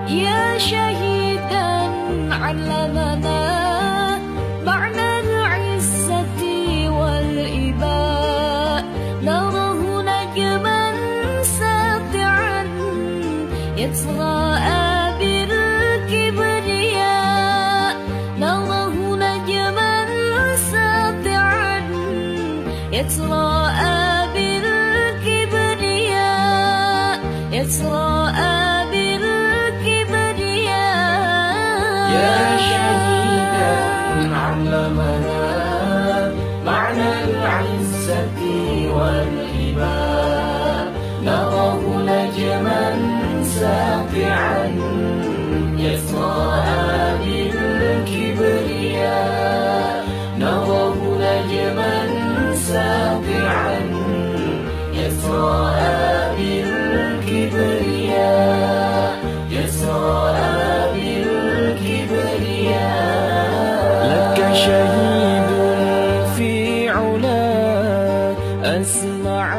يا شهيدا علمنا معنى العزة والإباء نراه نجما ساطعا يتراءى بالكبرياء نراه نجما ساطعا يتراءى بالكبرياء يتراءى يا شهيدا علمنا معنى العزة والإباء نراه نجما ساطعا يتراءى بالكبرياء نراه نجما ساطعا يتراءى بالكبرياء يتراءى لك شهيد في علا أسمع